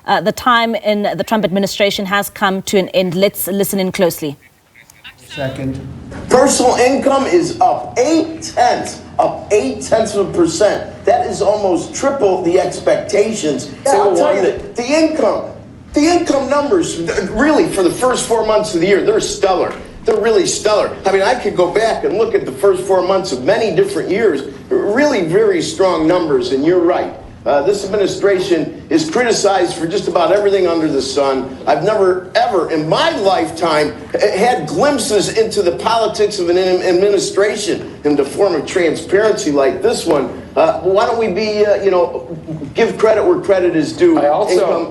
The time in the Trump administration has come to an end. Let's listen in closely. Second. Personal income is up 0.8%. That is almost triple the expectations. I'll tell you that the income numbers, really, for the first 4 months of the year, they're stellar. They're really stellar. I mean, I could go back and look at the first 4 months of many different years. Really very strong numbers, and you're right. This administration is criticized for just about everything under the sun. I've never, ever in my lifetime had glimpses into the politics of an administration in the form of transparency like this one. Why don't we be, give credit where credit is due?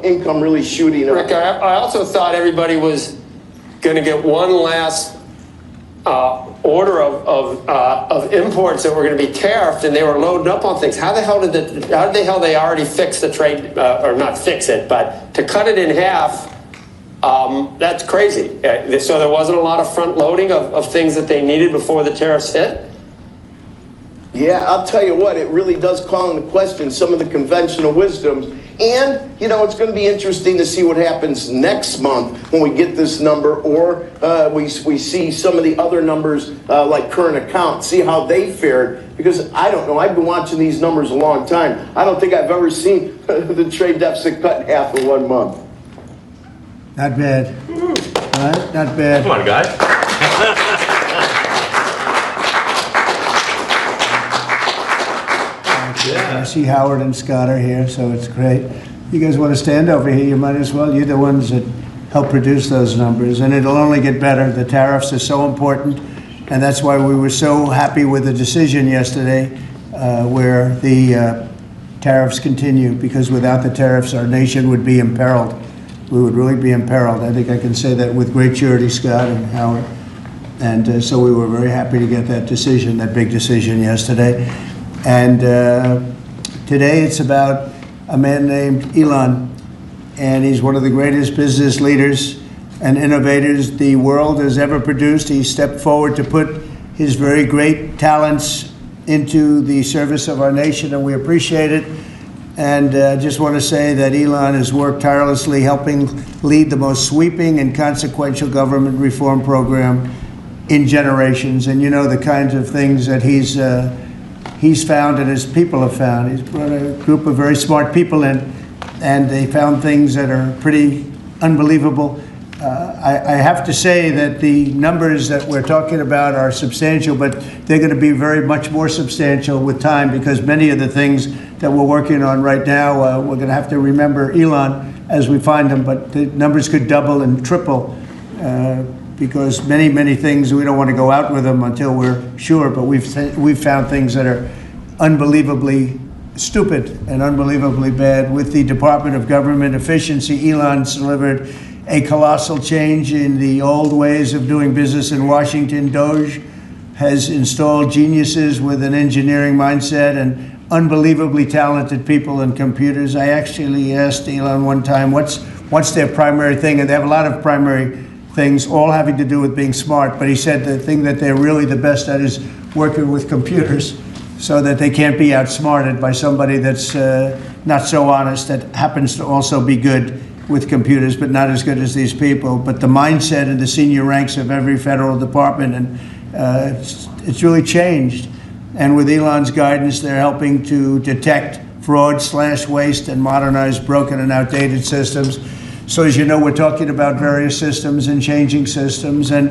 Income really shooting up. Rick, I also thought everybody was going to get one last order of imports that were going to be tariffed, and they were loading up on things. How the hell they already fix the trade, or not fix it, but to cut it in half? That's crazy. So there wasn't a lot of front loading of things that they needed before the tariffs hit. Yeah, I'll tell you what, it really does call into question some of the conventional wisdoms. And, it's going to be interesting to see what happens next month when we get this number, or we see some of the other numbers like current account, see how they fared. Because I don't know, I've been watching these numbers a long time. I don't think I've ever seen the trade deficit cut in half in 1 month. Not bad. Right? Not bad. Come on, guys. I see Howard and Scott are here, so it's great. You guys want to stand over here? You might as well. You're the ones that help produce those numbers, and it'll only get better. The tariffs are so important, and that's why we were so happy with the decision yesterday where the tariffs continue, because without the tariffs, our nation would be imperiled. We would really be imperiled. I think I can say that with great surety, Scott and Howard. And so we were very happy to get that decision, that big decision yesterday. And today it's about a man named Elon, and he's one of the greatest business leaders and innovators the world has ever produced. He stepped forward to put his very great talents into the service of our nation, and we appreciate it. And I just want to say that Elon has worked tirelessly helping lead the most sweeping and consequential government reform program in generations. And the kinds of things that he's found and his people have found. He's brought a group of very smart people in, and they found things that are pretty unbelievable. I have to say that the numbers that we're talking about are substantial, but they're going to be very much more substantial with time, because many of the things that we're working on right now, we're going to have to remember Elon as we find them, but the numbers could double and triple because many things, we don't want to go out with them until we're sure, but we've found things that are unbelievably stupid and unbelievably bad. With the Department of Government Efficiency, Elon's delivered a colossal change in the old ways of doing business in Washington. Doge has installed geniuses with an engineering mindset and unbelievably talented people and computers. I actually asked Elon one time, what's their primary thing? And they have a lot of primary things, all having to do with being smart. But he said the thing that they're really the best at is working with computers, so that they can't be outsmarted by somebody that's not so honest, that happens to also be good with computers, but not as good as these people. But the mindset in the senior ranks of every federal department, and it's really changed. And with Elon's guidance, they're helping to detect fraud/waste and modernize broken and outdated systems. So as you know, we're talking about various systems and changing systems. And,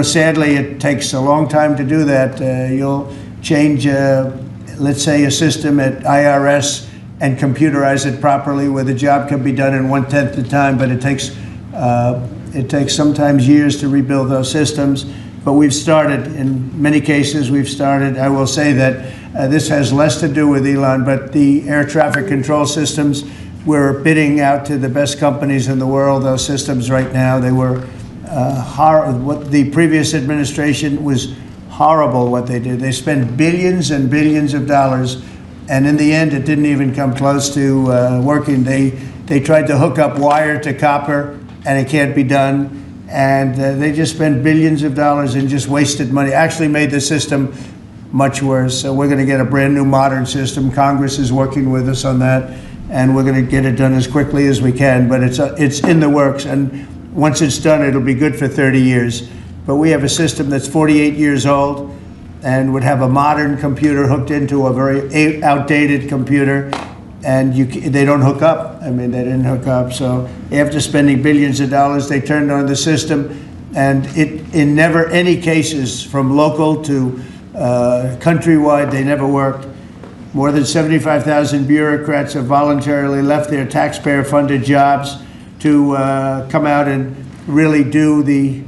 sadly, it takes a long time to do that. You'll change, let's say, a system at IRS and computerize it properly, where the job can be done in 1/10 the time, but it takes sometimes years to rebuild those systems. But we've started, in many cases, I will say that this has less to do with Elon, but the air traffic control systems, we're bidding out to the best companies in the world, those systems right now. They were what the previous administration was horrible what they did. They spent billions and billions of dollars, and in the end, it didn't even come close to working. They tried to hook up wire to copper, and it can't be done. And they just spent billions of dollars and just wasted money, actually made the system much worse. So we're going to get a brand new modern system. Congress is working with us on that. and we're going to get it done as quickly as we can, but it's in the works, and once it's done, it'll be good for 30 years. But we have a system that's 48 years old and would have a modern computer hooked into a very outdated computer, and they don't hook up. I mean, they didn't hook up. So after spending billions of dollars, they turned on the system, and in never any cases, from local to countrywide, they never worked. More than 75,000 bureaucrats have voluntarily left their taxpayer-funded jobs to come out and really do the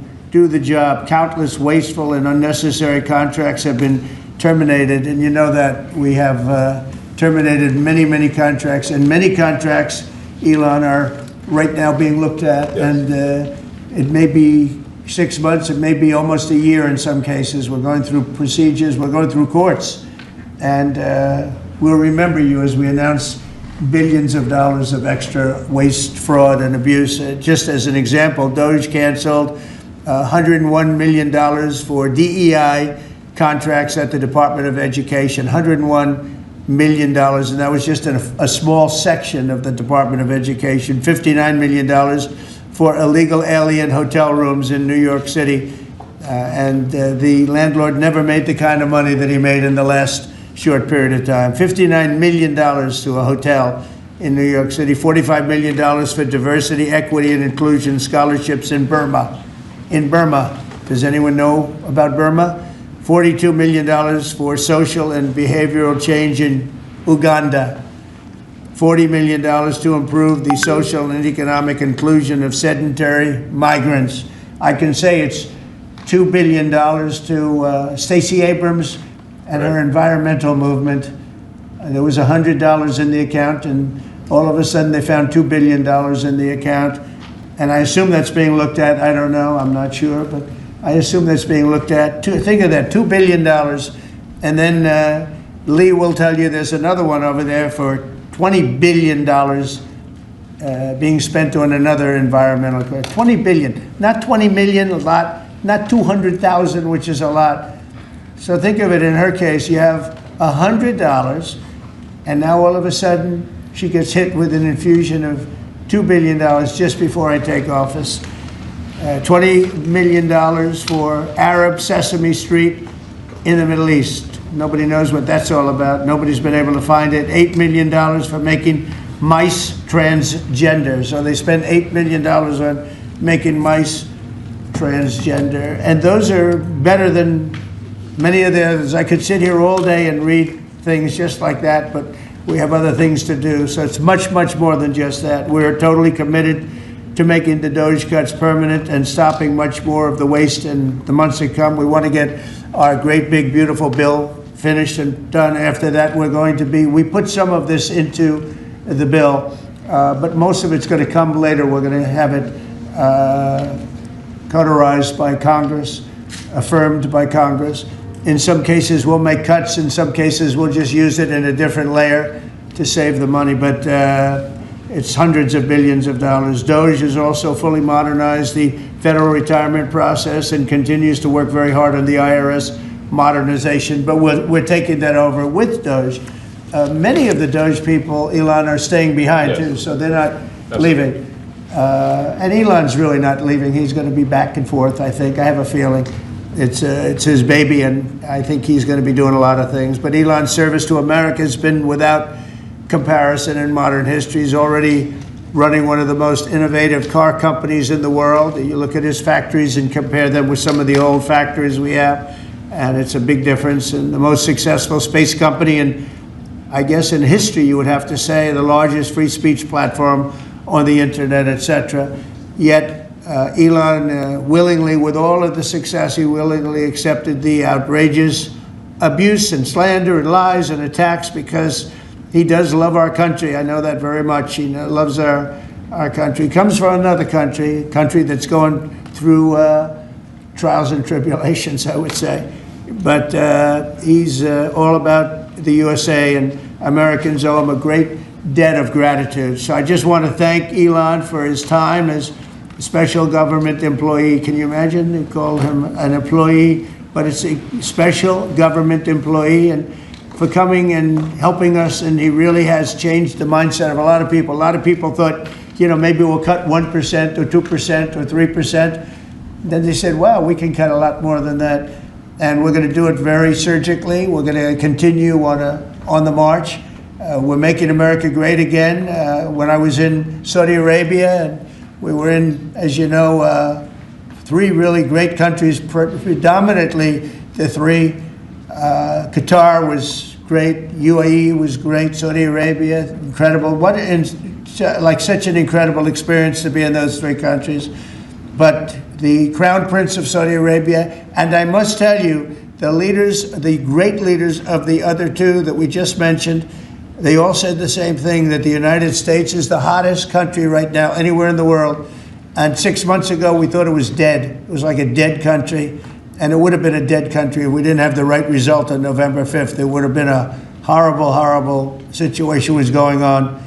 job. Countless wasteful and unnecessary contracts have been terminated, and you know that we have terminated many contracts, and many contracts, Elon, are right now being looked at, and it may be 6 months, it may be almost a year in some cases. We're going through procedures, we're going through courts, and we'll remember you as we announce billions of dollars of extra waste, fraud, and abuse. Just as an example, Doge canceled $101 million for DEI contracts at the Department of Education, $101 million, and that was just in a small section of the Department of Education. $59 million for illegal alien hotel rooms in New York City, and the landlord never made the kind of money that he made in the last short period of time. $59 million to a hotel in New York City, $45 million for diversity, equity, and inclusion scholarships in Burma. In Burma, does anyone know about Burma? $42 million for social and behavioral change in Uganda. $40 million to improve the social and economic inclusion of sedentary migrants. I can say it's $2 billion to Stacey Abrams and her environmental movement. There was $100 in the account, and all of a sudden they found $2 billion in the account. And I assume that's being looked at. I don't know, I'm not sure, but I assume that's being looked at. Think of that, $2 billion. And then Lee will tell you there's another one over there for $20 billion being spent on another environmental cause. $20 billion, not 20 million, a lot, not 200,000, which is a lot. So think of it, in her case, you have $100, and now all of a sudden she gets hit with an infusion of $2 billion just before I take office. $20 million for Arab Sesame Street in the Middle East. Nobody knows what that's all about. Nobody's been able to find it. $8 million for making mice transgender. So they spend $8 million on making mice transgender. And those are better than many of the others. I could sit here all day and read things just like that, but we have other things to do. So it's much more than just that. We're totally committed to making the Doge cuts permanent and stopping much more of the waste in the months to come. We want to get our great big beautiful bill finished and done. After that, we put some of this into the bill, but most of it's going to come later. We're going to have it cauterized by Congress, affirmed by Congress. In some cases, we'll make cuts. In some cases, we'll just use it in a different layer to save the money. But it's hundreds of billions of dollars. Doge has also fully modernized the federal retirement process and continues to work very hard on the IRS modernization. But we're taking that over with Doge. Many of the Doge people, Elon, are staying behind too, so they're not leaving. And Elon's really not leaving. He's going to be back and forth, I think. I have a feeling. It's his baby, and I think he's going to be doing a lot of things. But Elon's service to America has been without comparison in modern history. He's already running one of the most innovative car companies in the world. You look at his factories and compare them with some of the old factories we have, and it's a big difference. And the most successful space company, and I guess in history you would have to say the largest free speech platform on the internet, etc. Yet Elon willingly, with all of the success, he willingly accepted the outrageous abuse and slander and lies and attacks because he does love our country. I know that very much. He loves our country. He comes from another country, a country that's going through trials and tribulations, I would say. But he's all about the USA, and Americans owe him a great debt of gratitude. So I just want to thank Elon for his time as special government employee. Can you imagine? They call him an employee, but it's a special government employee. And for coming and helping us, and he really has changed the mindset of a lot of people. A lot of people thought, maybe we'll cut 1% or 2% or 3%. Then they said, wow, we can cut a lot more than that. And we're going to do it very surgically. We're going to continue on the march. We're making America great again. When I was in Saudi Arabia, and we were in, as you know, 3 really great countries, predominantly the 3. Qatar was great, UAE was great, Saudi Arabia, incredible. Such an incredible experience to be in those 3 countries. But the Crown Prince of Saudi Arabia, and I must tell you, the great leaders of the other 2 that we just mentioned, they all said the same thing, that the United States is the hottest country right now anywhere in the world. And 6 months ago, we thought it was dead. It was like a dead country. And it would have been a dead country if we didn't have the right result on November 5th. There would have been a horrible, horrible situation was going on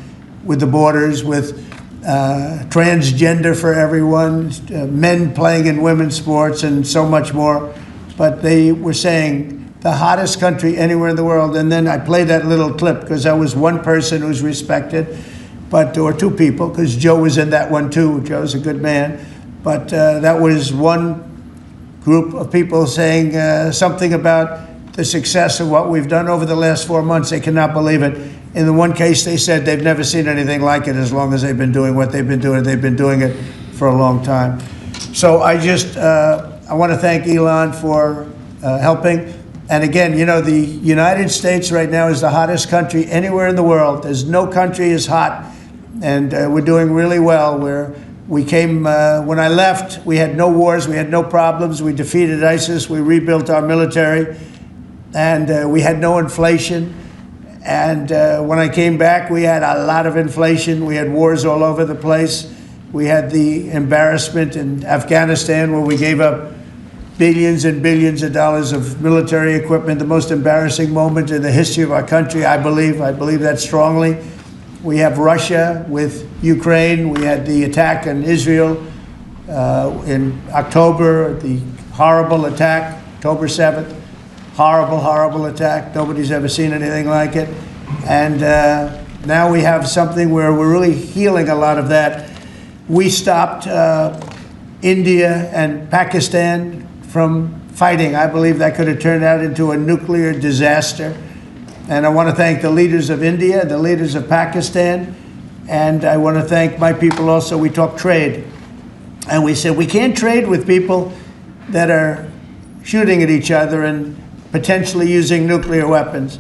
with the borders, with transgender for everyone, men playing in women's sports, and so much more. But they were saying the hottest country anywhere in the world. And then I played that little clip because I was one person who's respected, or 2 people, because Joe was in that one too. Joe's a good man. But that was one group of people saying something about the success of what we've done over the last 4 months. They cannot believe it. In the one case, they said they've never seen anything like it as long as they've been doing what they've been doing. They've been doing it for a long time. So I want to thank Elon for helping. And again, the United States right now is the hottest country anywhere in the world. There's no country as hot. And we're doing really well. When I left, we had no wars, we had no problems. We defeated ISIS, we rebuilt our military, and we had no inflation. And when I came back, we had a lot of inflation. We had wars all over the place. We had the embarrassment in Afghanistan where we gave up billions and billions of dollars of military equipment, the most embarrassing moment in the history of our country, I believe. I believe that strongly. We have Russia with Ukraine. We had the attack on Israel in October, the horrible attack, October 7th. Horrible, horrible attack. Nobody's ever seen anything like it. And now we have something where we're really healing a lot of that. We stopped India and Pakistan from fighting. I believe that could have turned out into a nuclear disaster. And I want to thank the leaders of India, the leaders of Pakistan, and I want to thank my people also. We talked trade. And we said we can't trade with people that are shooting at each other and potentially using nuclear weapons.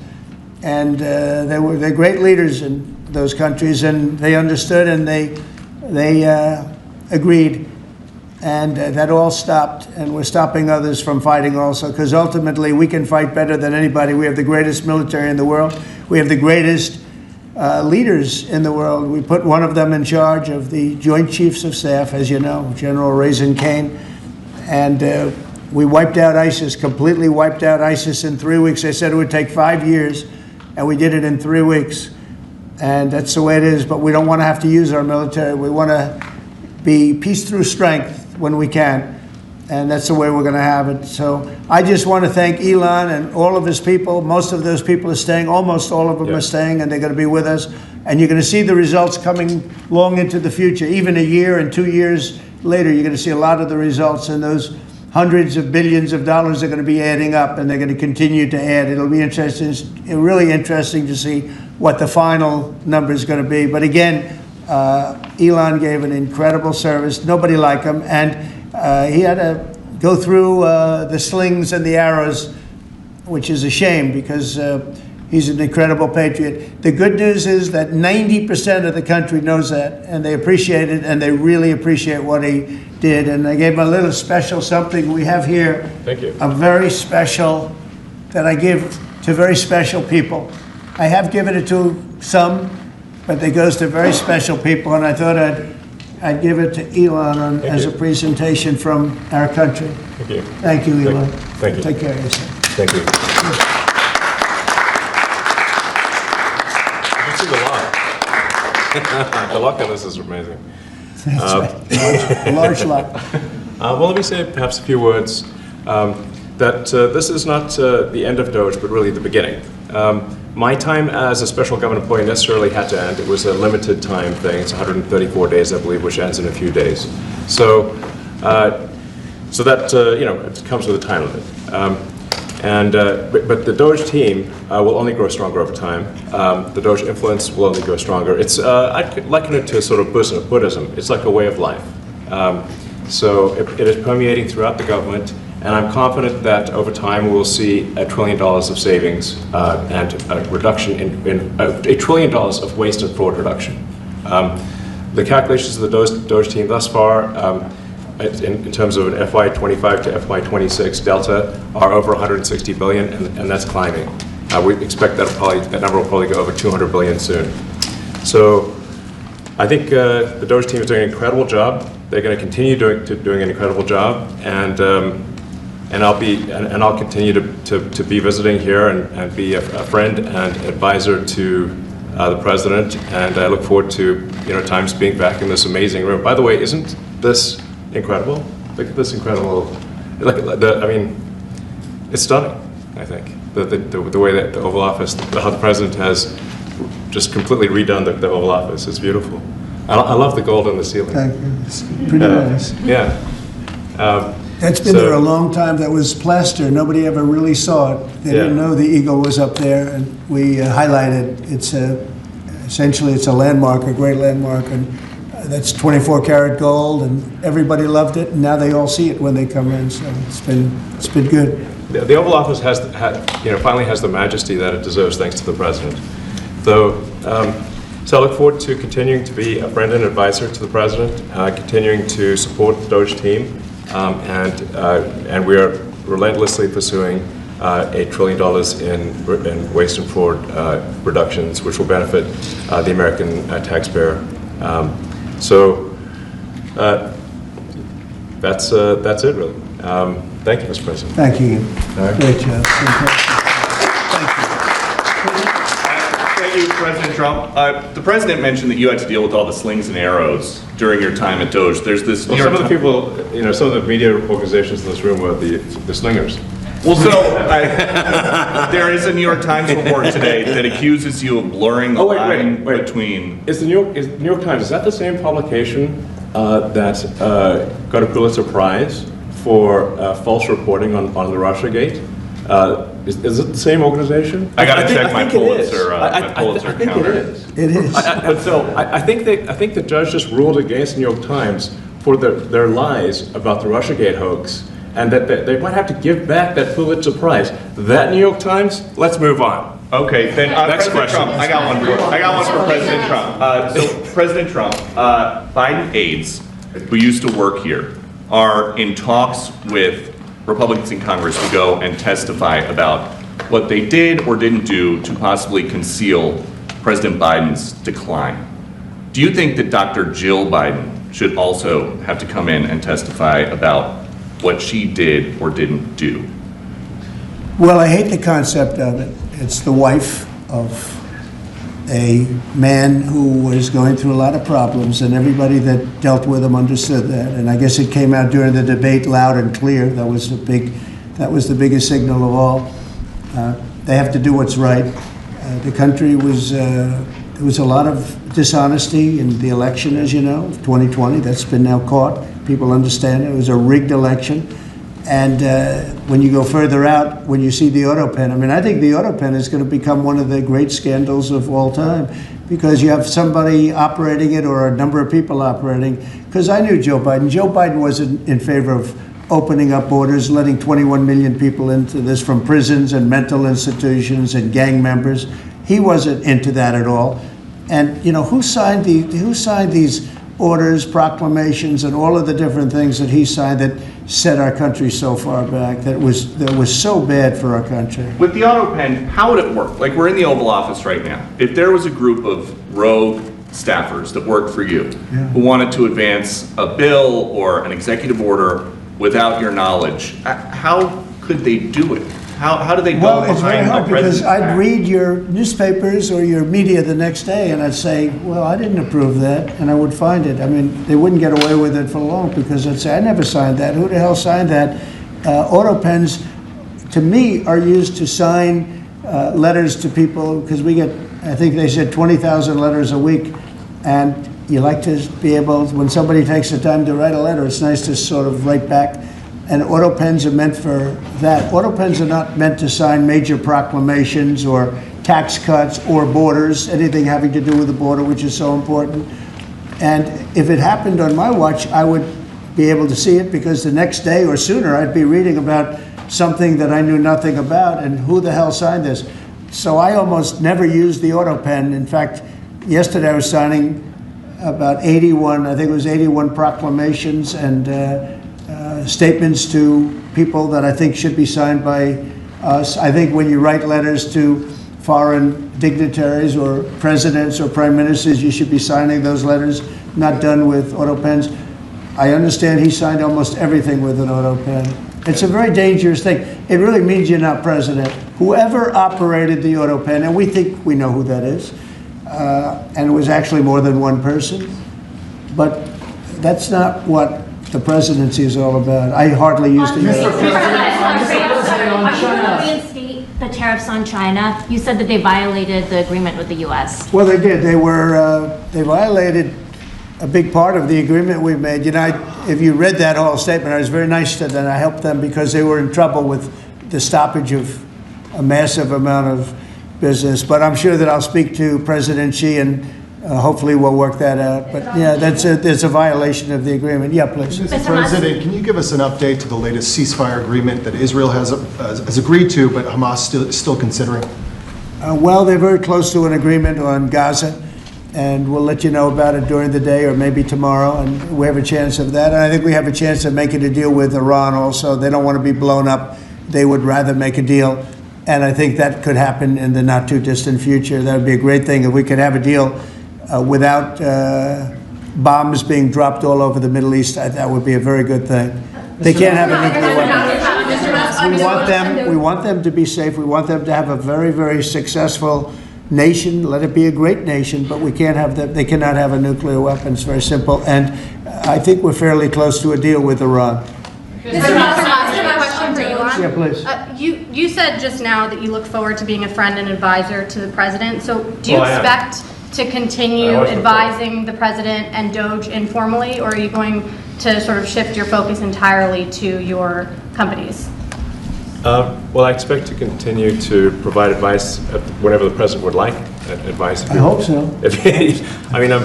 And they're great leaders in those countries, and they understood, and they agreed. And that all stopped, and we're stopping others from fighting also, because ultimately we can fight better than anybody. We have the greatest military in the world. We have the greatest leaders in the world. We put one of them in charge of the Joint Chiefs of Staff, as you know, General Raisin Kane. And we wiped out ISIS, completely wiped out ISIS in 3 weeks. They said it would take 5 years, and we did it in 3 weeks. And that's the way it is, but we don't want to have to use our military. We want to be peace through strength when we can, and that's the way we're going to have it. So I just want to thank Elon and all of his people. Most of those people are staying, almost all of them are staying, and they're going to be with us. And you're going to see the results coming long into the future. Even a year and 2 years later, you're going to see a lot of the results, and those hundreds of billions of dollars are going to be adding up, and they're going to continue to add. It'll be interesting, really interesting to see what the final number is going to be. But again, Elon gave an incredible service. Nobody like him. And he had to go through the slings and the arrows, which is a shame because he's an incredible patriot. The good news is that 90% of the country knows that, and they appreciate it, and they really appreciate what he did. And I gave him a little special something we have here. Thank you. A very special, that I give to very special people. I have given it to some, but it goes to very special people, and I thought I'd give it to Elon as a presentation from our country. Thank you. Thank you, Elon. Thank you. Take care of yourself. Thank you. You can see the lock. The lock of this is amazing. That's right. Large lock. Well, let me say perhaps a few words that this is not the end of Doge, but really the beginning. My time as a special government employee necessarily had to end. It was a limited time thing. It's 134 days, I believe, which ends in a few days. So that it comes with a time limit. But the Doge team will only grow stronger over time. The Doge influence will only grow stronger. I'd liken it to sort of Buddhism. It's like a way of life. So it is permeating throughout the government, and I'm confident that over time we will see $1 trillion of savings and a reduction in $1 trillion of waste and fraud reduction. The calculations of the Doge team thus far, in terms of an FY25 to FY26 delta, are over 160 billion, and that's climbing. We expect that number will probably go over 200 billion soon. So I think the Doge team is doing an incredible job. They're going to continue doing an incredible job, and I'll continue to be visiting here and be a friend and advisor to the president. And I look forward to times being back in this amazing room. By the way, isn't this incredible? Look at this incredible. It's stunning. I think the way that the Oval Office, how the president has just completely redone the Oval Office. It's beautiful. I love the gold on the ceiling. Thank you. It's pretty nice. Yeah. That's been there a long time. That was plaster. Nobody ever really saw it. They didn't know the eagle was up there, and we highlighted. Essentially it's a landmark, a great landmark, and that's 24 karat gold, and everybody loved it. And now they all see it when they come in. So it's been good. The Oval Office finally has the majesty that it deserves, thanks to the president. So I look forward to continuing to be a friend and advisor to the president, continuing to support the Doge team, and we are relentlessly pursuing $8 trillion in waste and fraud reductions, which will benefit the American taxpayer. That's it, really. Thank you, Mr. President. Thank you. Great job. Thank you, President Trump. The president mentioned that you had to deal with all the slings and arrows during your time at Doge. There's this. Well, some of the people, some of the media organizations in this room were the slingers. Well, so there is a New York Times report today that accuses you of blurring the line between. Is the New York Times, is that the same publication that got a Pulitzer Prize for false reporting on the Russiagate? Is it the same organization? I got to check my Pulitzer I think counter. It is. I think the judge just ruled against the New York Times for their lies about the Russiagate hoax, and that they might have to give back that Pulitzer Prize. That New York Times. Let's move on. Okay, then Next President question. Trump. I got one for President Trump. So President Trump, Biden aides who used to work here are in talks with Republicans in Congress to go and testify about what they did or didn't do to possibly conceal President Biden's decline. Do you think that Dr. Jill Biden should also have to come in and testify about what she did or didn't do? Well, I hate the concept of it. It's the wife of a man who was going through a lot of problems, and everybody that dealt with him understood that. And I guess it came out during the debate loud and clear. That was the biggest signal of all. They have to do what's right. The country was there was a lot of dishonesty in the election, as you know, 2020. That's been now caught. People understand it. It was a rigged election. And when you go further out, when you see the auto pen, I think the auto pen is going to become one of the great scandals of all time, because you have somebody operating it or a number of people operating. Because I knew Joe Biden. Joe Biden wasn't in favor of opening up borders, letting 21 million people into this from prisons and mental institutions and gang members. He wasn't into that at all. And who signed these orders, proclamations, and all of the different things that he signed that set our country so far back, that was so bad for our country? With the auto pen, how would it work? Like, we're in the Oval Office right now. If there was a group of rogue staffers that worked for you who wanted to advance a bill or an executive order without your knowledge, how could they do it? How do they go Well, it's very behind hard, the because president's I'd back? read your newspapers or your media the next day, and I'd say, well, I didn't approve that, and I would find it. They wouldn't get away with it for long, because I'd say, I never signed that. Who the hell signed that? Auto pens, to me, are used to sign letters to people, because we get, I think they said 20,000 letters a week, and you like to be able, when somebody takes the time to write a letter, it's nice to sort of write back. And auto pens are meant for that. Auto pens are not meant to sign major proclamations or tax cuts or borders, anything having to do with the border, which is so important. And if it happened on my watch, I would be able to see it, because the next day or sooner I'd be reading about something that I knew nothing about, and who the hell signed this? So I almost never use the auto pen. In fact, yesterday I was signing about 81, I think it was 81 proclamations and statements to people that I think should be signed by us. I think when you write letters to foreign dignitaries or presidents or prime ministers, you should be signing those letters, not done with auto pens. I understand he signed almost everything with an auto pen. It's a very dangerous thing. It really means you're not president. Whoever operated the auto pen, and we think we know who that is, and it was actually more than one person, but that's not what the presidency is all about. I hardly used to use it. Reinstate the tariffs on China. You said that they violated the agreement with the U.S. Well, they did. They violated a big part of the agreement we made. You know, if you read that whole statement, I was very nice to them. I helped them because they were in trouble with the stoppage of a massive amount of business. But I'm sure that I'll speak to President Xi, and hopefully we'll work that out. But yeah, there's a violation of the agreement. Yeah, please. Mr. President, can you give us an update to the latest ceasefire agreement that Israel has agreed to, but Hamas still considering? Well, they're very close to an agreement on Gaza, and we'll let you know about it during the day or maybe tomorrow, and we have a chance of that. And I think we have a chance of making a deal with Iran also. They don't want to be blown up. They would rather make a deal, and I think that could happen in the not too distant future. That would be a great thing if we could have a deal without bombs being dropped all over the Middle East. That would be a very good thing. They can't have a nuclear weapon. We want them to be safe. We want them to have a very, very successful nation. Let it be a great nation, but we can't have that. They cannot have a nuclear weapon. It's very simple. And I think we're fairly close to a deal with Iran. Mr. Musk, question for Elon. Yeah, please. You said just now that you look forward to being a friend and advisor to the president. So do you expect to continue advising the president and Doge informally, or are you going to sort of shift your focus entirely to your companies? Well, I expect to continue to provide advice whenever the president would like advice. I hope so. I mean, I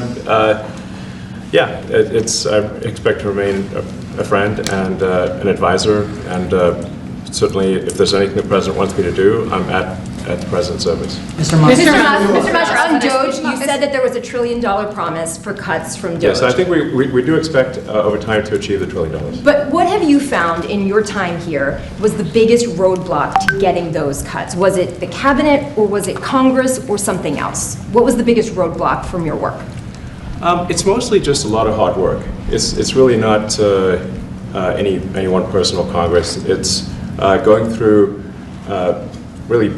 expect to remain a friend and an advisor, and certainly if there's anything the president wants me to do, I'm at the president's service. Mr. Musk, on Doge, you said that there was $1 trillion promise for cuts from Doge. Yes, I think we do expect over time to achieve the $1 trillion. But what have you found in your time here was the biggest roadblock to getting those cuts? Was it the cabinet, or was it Congress, or something else? What was the biggest roadblock from your work? It's mostly just a lot of hard work. It's really not any one person or Congress. It's going through really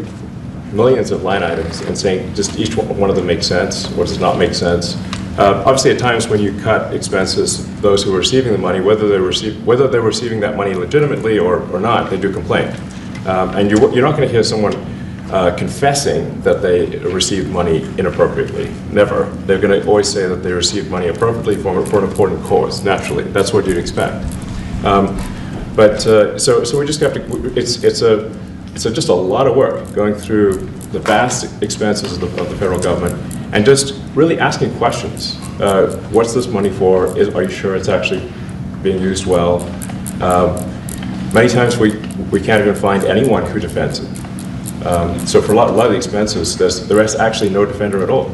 millions of line items and saying just each one of them makes sense, or does not make sense. Obviously, at times when you cut expenses, those who are receiving the money, whether they're receiving that money legitimately or not, they do complain. And you're not going to hear someone confessing that they received money inappropriately. Never. They're going to always say that they received money appropriately for an important cause. Naturally, that's what you'd expect. So we just have to. It's just a lot of work going through the vast expenses of the federal government and just really asking questions. What's this money for? Are you sure it's actually being used well? Many times we can't even find anyone who defends it. So for a lot of the expenses, there is actually no defender at all.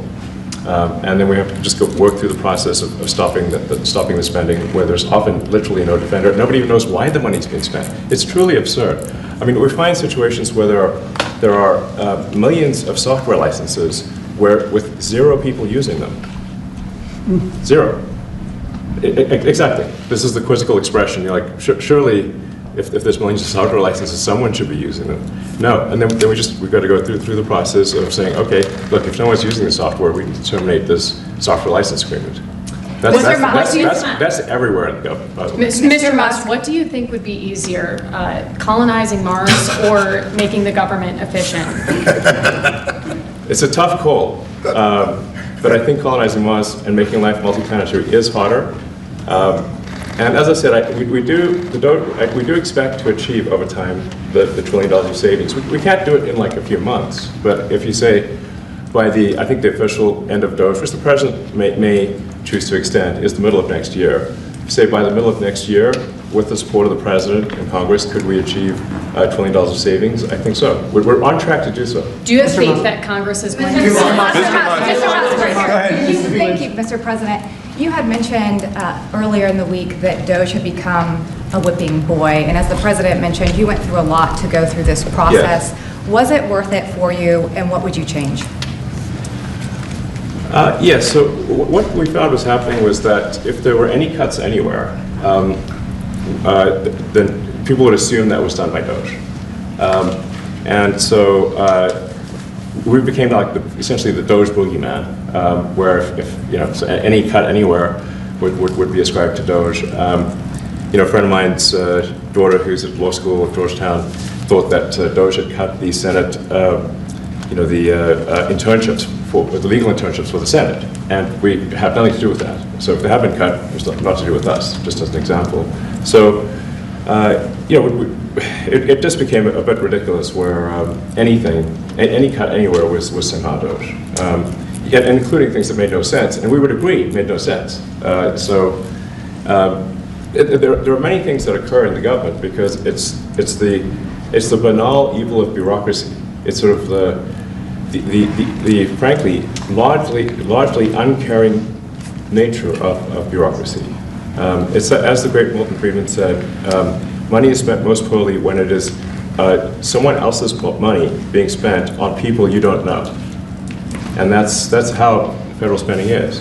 And then we have to just work through the process of stopping the spending, where there's often literally no defender. Nobody even knows why the money's being spent. It's truly absurd. I mean, we find situations where there are millions of software licenses with 0 people using them. 0. Exactly. This is the quizzical expression. You're like, surely, if there's millions of software licenses, someone should be using them. No, and then we've got to go through the process of saying, okay, look, if no one's using the software, we need to terminate this software license agreement. That's everywhere in the government, by the way. Mr. Musk, what do you think would be easier, colonizing Mars or making the government efficient? It's a tough call, but I think colonizing Mars and making life multi-planetary is harder. And as I said, we do expect to achieve over time the $1 trillion of savings. We can't do it in like a few months, but if you say by I think the official end of Doge, which the president may choose to extend, is the middle of next year. Say by the middle of next year, with the support of the president and Congress, could we achieve $1 trillion of savings? I think so. We're on track to do so. Do you have faith that Congress is going to? Thank you, Mr. President. You had mentioned earlier in the week that Doge had become a whipping boy, and as the president mentioned, you went through a lot to go through this process. Yes. Was it worth it for you, and what would you change? Yes, so what we found was happening was that if there were any cuts anywhere, then people would assume that was done by Doge. And so we became like essentially the Doge boogeyman, where if so any cut anywhere would be ascribed to Doge. A friend of mine's daughter, who's at law school at Georgetown, thought that Doge had cut the Senate, the internships the legal internships for the Senate, and we have nothing to do with that. So if they have been cut, it's not to do with us, just as an example. So, it just became a bit ridiculous where any cut anywhere was somehow Doge, and including things that made no sense, and we would agree made no sense. There are many things that occur in the government because it's the banal evil of bureaucracy. It's sort of the frankly largely uncaring nature of bureaucracy. It's as the great Milton Friedman said, money is spent most poorly when it is someone else's money being spent on people you don't know, and that's how federal spending is.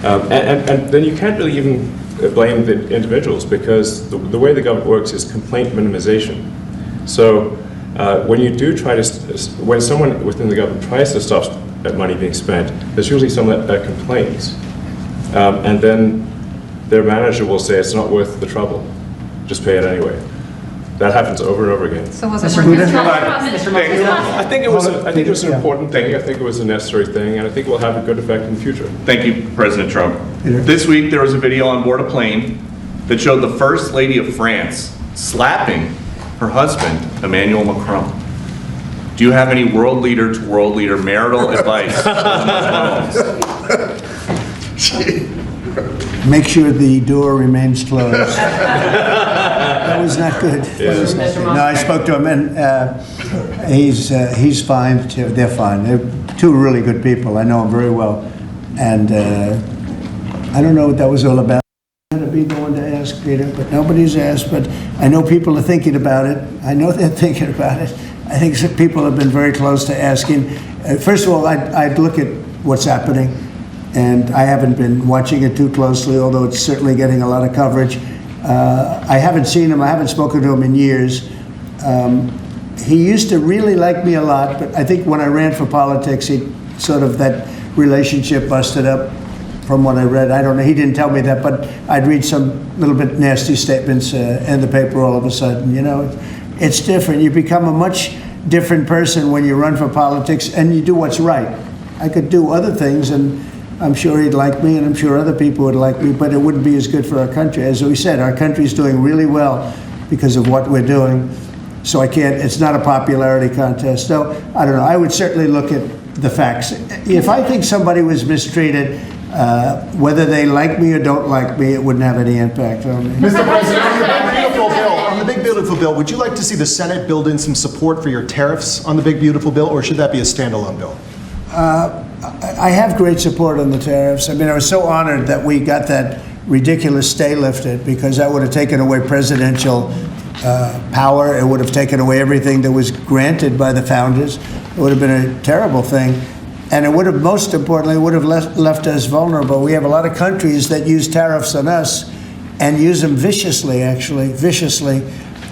And then you can't really even blame the individuals because the way the government works is complaint minimization. So. When you do when someone within the government tries to stop money being spent, there's usually someone that complains. And then their manager will say it's not worth the trouble, just pay it anyway. That happens over and over again. So was it worth it? I think it was an important thing. I think it was a necessary thing, and I think it will have a good effect in the future. Thank you, President Trump. This week there was a video on board a plane that showed the First Lady of France slapping her husband, Emmanuel Macron. Do you have any world leader to world leader marital advice? Make sure the door remains closed. That was not good. No, I spoke to him, and he's fine too. They're fine. They're two really good people. I know them very well, and I don't know what that was all about. To be the one to ask, Peter, but nobody's asked. But I know people are thinking about it. I know they're thinking about it. I think some people have been very close to asking. First of all, I'd look at what's happening, and I haven't been watching it too closely, although it's certainly getting a lot of coverage. I haven't seen him. I haven't spoken to him in years. He used to really like me a lot, but I think when I ran for politics, that relationship busted up. From what I read, I don't know, he didn't tell me that, but I'd read some little bit nasty statements in the paper all of a sudden. It's different. You become a much different person when you run for politics and you do what's right. I could do other things, and I'm sure he'd like me, and I'm sure other people would like me, but it wouldn't be as good for our country. As we said, our country's doing really well because of what we're doing. So it's not a popularity contest. So, I don't know, I would certainly look at the facts. If I think somebody was mistreated, whether they like me or don't like me, it wouldn't have any impact on me. Mr. President, on the Big Beautiful Bill, would you like to see the Senate build in some support for your tariffs on the Big Beautiful Bill, or should that be a standalone bill? I have great support on the tariffs. I mean, I was so honored that we got that ridiculous stay lifted, because that would have taken away presidential power. It would have taken away everything that was granted by the founders. It would have been a terrible thing. And it would have, most importantly, would have left us vulnerable. We have a lot of countries that use tariffs on us and use them viciously, viciously.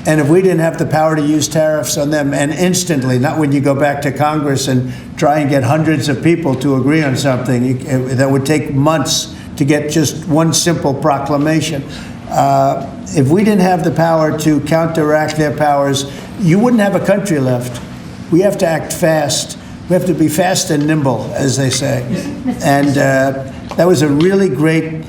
And if we didn't have the power to use tariffs on them, and instantly, not when you go back to Congress and try and get hundreds of people to agree on something, that would take months to get just one simple proclamation. If we didn't have the power to counteract their powers, you wouldn't have a country left. We have to act fast. We have to be fast and nimble, as they say. And that was a really great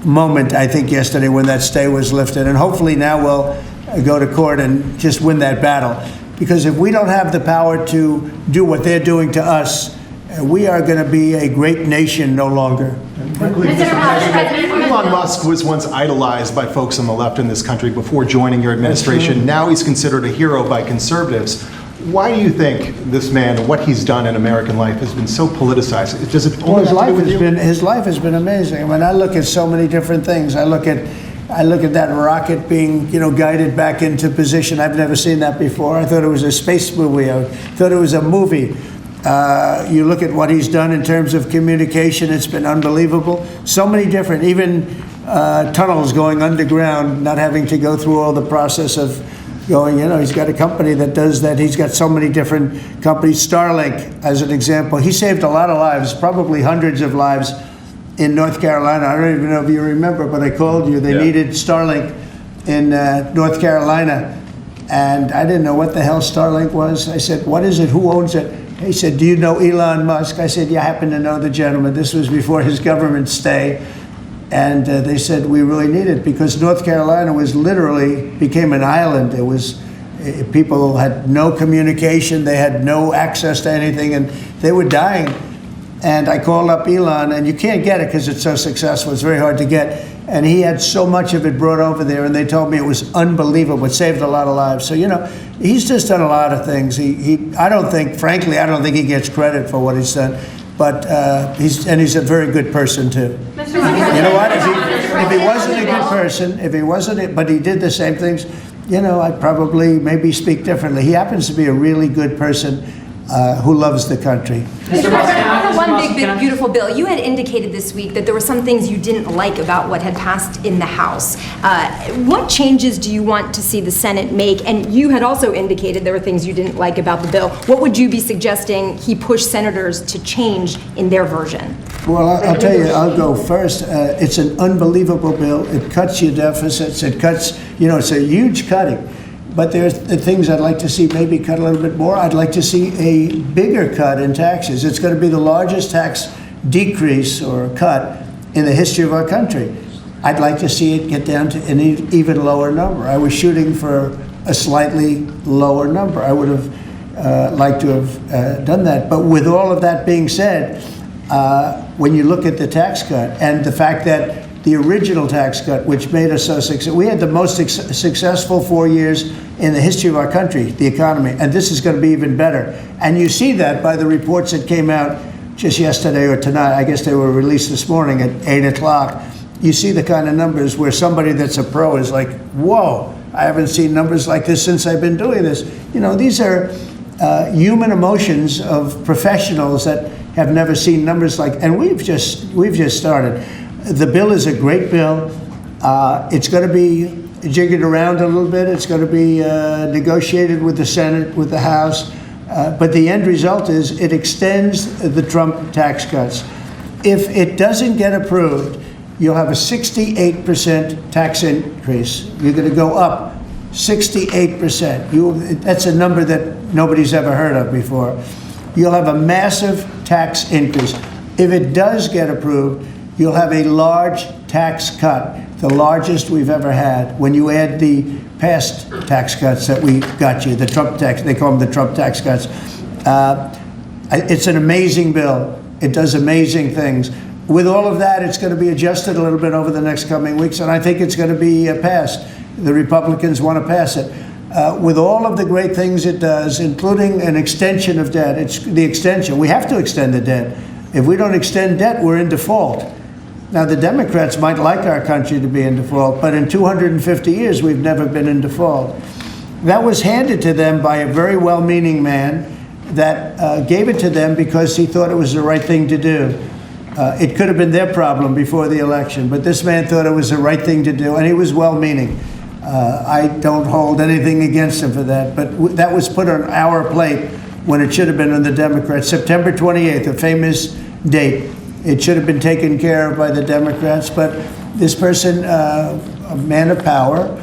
moment, I think, yesterday when that stay was lifted. And hopefully now we'll go to court and just win that battle. Because if we don't have the power to do what they're doing to us, we are going to be a great nation no longer. Elon Musk was once idolized by folks on the left in this country before joining your administration. Now he's considered a hero by conservatives. Why do you think this man, what he's done in American life, has been so politicized? Does it only have to do with you? His life has been amazing. I mean, I look at so many different things. I look at that rocket being, guided back into position. I've never seen that before. I thought it was a space movie. I thought it was a movie. You look at what he's done in terms of communication. It's been unbelievable. So many different, even tunnels going underground, not having to go through all the process of going, he's got a company that does that. He's got so many different companies. Starlink, as an example, he saved a lot of lives, probably hundreds of lives in North Carolina. I don't even know if you remember, but I called you. They needed Starlink in North Carolina. And I didn't know what the hell Starlink was. I said, what is it? Who owns it? He said, do you know Elon Musk? I said, yeah, I happen to know the gentleman. This was before his government stay. And they said, we really need it because North Carolina became an island. It was, people had no communication. They had no access to anything and they were dying. And I called up Elon, and you can't get it because it's so successful. It's very hard to get. And he had so much of it brought over there, and they told me it was unbelievable. It saved a lot of lives. So, he's just done a lot of things. I don't think he gets credit for what he's done. But he's a very good person, too. You know what? If he wasn't a good person, but he did the same things, I'd probably maybe speak differently. He happens to be a really good person who loves the country. Mr. President, one big, beautiful bill. You had indicated this week that there were some things you didn't like about what had passed in the House. What changes do you want to see the Senate make? And you had also indicated there were things you didn't like about the bill. What would you be suggesting he push senators to change in their version? Well, I'll tell you, I'll go first. It's an unbelievable bill. It cuts your deficits. It cuts, it's a huge cutting. But there's the things I'd like to see maybe cut a little bit more. I'd like to see a bigger cut in taxes. It's going to be the largest tax decrease or cut in the history of our country. I'd like to see it get down to an even lower number. I was shooting for a slightly lower number. I would have liked to have done that. But with all of that being said, when you look at the tax cut and the fact that the original tax cut, which made us so successful. We had the most successful 4 years in the history of our country, the economy, and this is going to be even better. And you see that by the reports that came out just yesterday or tonight. I guess they were released this morning at 8 o'clock. You see the kind of numbers where somebody that's a pro is like, whoa, I haven't seen numbers like this since I've been doing this. These are human emotions of professionals that have never seen numbers like, and we've just started. The bill is a great bill. It's going to be jiggered around a little bit. It's going to be negotiated with the Senate, with the House. But the end result is it extends the Trump tax cuts. If it doesn't get approved, you'll have a 68% tax increase. You're going to go up 68%. That's a number that nobody's ever heard of before. You'll have a massive tax increase. If it does get approved, you'll have a large tax cut, the largest we've ever had. When you add the past tax cuts that we got you, the Trump tax, they call them the Trump tax cuts. It's an amazing bill. It does amazing things. With all of that, it's going to be adjusted a little bit over the next coming weeks, and I think it's going to be passed. The Republicans want to pass it. With all of the great things it does, including an extension of debt, it's the extension. We have to extend the debt. If we don't extend debt, we're in default. Now, the Democrats might like our country to be in default, but in 250 years, we've never been in default. That was handed to them by a very well-meaning man that gave it to them because he thought it was the right thing to do. It could have been their problem before the election, but this man thought it was the right thing to do, and he was well-meaning. I don't hold anything against him for that, but that was put on our plate when it should have been on the Democrats. September 28th, a famous date. It should have been taken care of by the Democrats, but this person, a man of power,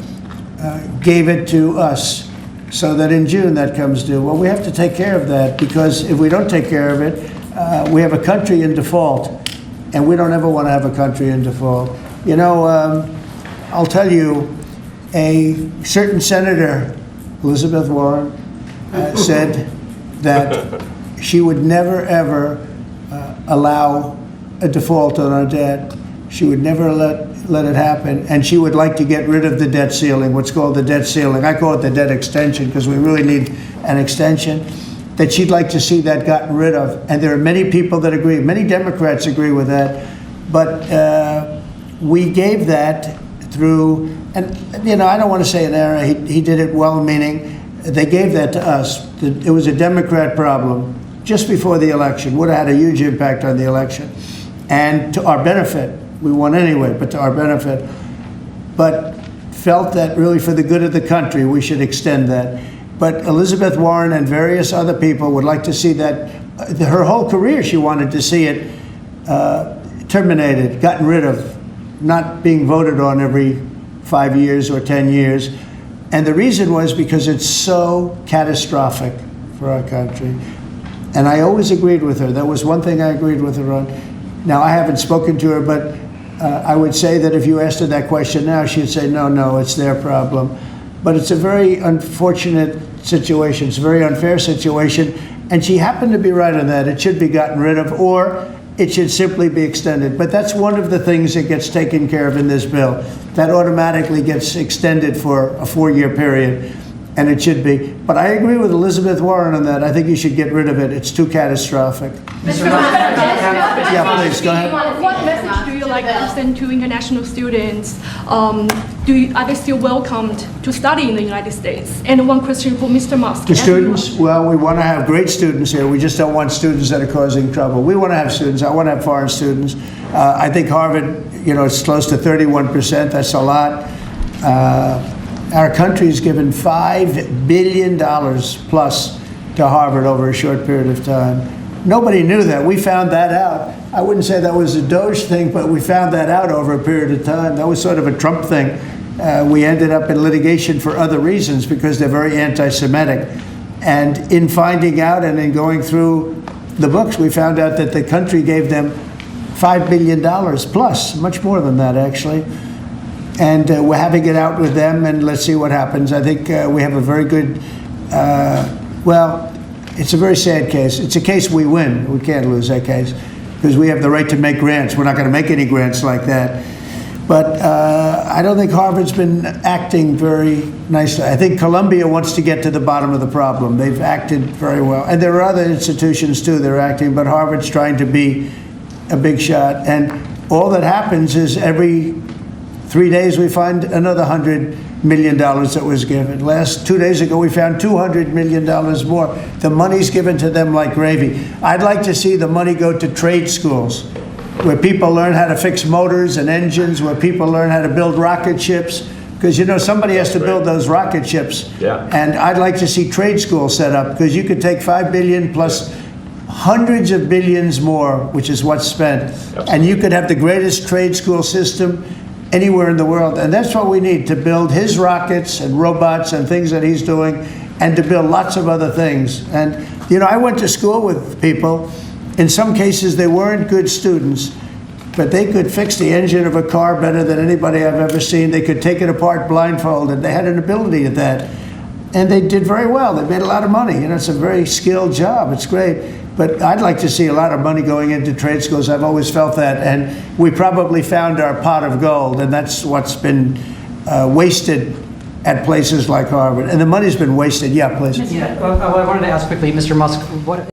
gave it to us so that in June that comes due. Well, we have to take care of that, because if we don't take care of it, we have a country in default, and we don't ever want to have a country in default. You know, I'll tell you, a certain senator, Elizabeth Warren, said that she would never, ever allow a default on our debt. She would never let it happen, and she would like to get rid of the debt ceiling, what's called the debt ceiling. I call it the debt extension because we really need an extension, that she'd like to see that gotten rid of. And there are many people that agree. Many Democrats agree with that. But we gave that through, and you know, I don't want to say an error. He did it well-meaning. They gave that to us. It was a Democrat problem just before the election. Would have had a huge impact on the election. And to our benefit, we won anyway, but to our benefit. But felt that really for the good of the country, we should extend that. But Elizabeth Warren and various other people would like to see that, her whole career she wanted to see it terminated, gotten rid of, not being voted on every 5 years or 10 years. And the reason was because it's so catastrophic for our country. And I always agreed with her. That was one thing I agreed with her on. Now, I haven't spoken to her, but I would say that if you asked her that question now, she'd say, no, it's their problem. But it's a very unfortunate situation. It's a very unfair situation. And she happened to be right on that. It should be gotten rid of, or it should simply be extended. But that's one of the things that gets taken care of in this bill. That automatically gets extended for a 4-year period, and it should be. But I agree with Elizabeth Warren on that. I think you should get rid of it. It's too catastrophic. Mr. Musk, yeah, please, go ahead. What message do you like to send to international students? Are they still welcomed to study in the United States? And one question for Mr. Musk. The students? Well, we want to have great students here. We just don't want students that are causing trouble. We want to have students. I want to have foreign students. I think Harvard, you know, it's close to 31%. That's a lot. Our country's given $5 billion plus to Harvard over a short period of time. Nobody knew that. We found that out. I wouldn't say that was a Doge thing, but we found that out over a period of time. That was sort of a Trump thing. We ended up in litigation for other reasons because they're very anti-Semitic. And in finding out and in going through the books, we found out that the country gave them $5 billion plus, much more than that, actually. And we're having it out with them, and let's see what happens. I think we have a very good, well, it's a very sad case. It's a case we win. We can't lose that case because we have the right to make grants. We're not going to make any grants like that. But I don't think Harvard's been acting very nicely. I think Columbia wants to get to the bottom of the problem. They've acted very well. And there are other institutions, too, that are acting, but Harvard's trying to be a big shot. And all that happens is every 3 days we find another $100 million that was given. 2 days ago we found $200 million more. The money's given to them like gravy. I'd like to see the money go to trade schools, where people learn how to fix motors and engines, where people learn how to build rocket ships, because you know somebody has to build those rocket ships. Yeah. And I'd like to see trade schools set up, because you could take $5 billion plus hundreds of billions more, which is what's spent, and you could have the greatest trade school system anywhere in the world. And that's what we need to build his rockets and robots and things that he's doing, and to build lots of other things. And, you know, I went to school with people. In some cases, they weren't good students, but they could fix the engine of a car better than anybody I've ever seen. They could take it apart blindfolded. They had an ability at that. And they did very well. They made a lot of money. You know, it's a very skilled job. It's great. But I'd like to see a lot of money going into trade schools. I've always felt that. And we probably found our pot of gold, and that's what's been wasted at places like Harvard. And the money's been wasted. Yeah, please. Yeah, I wanted to ask quickly, Mr. Musk, what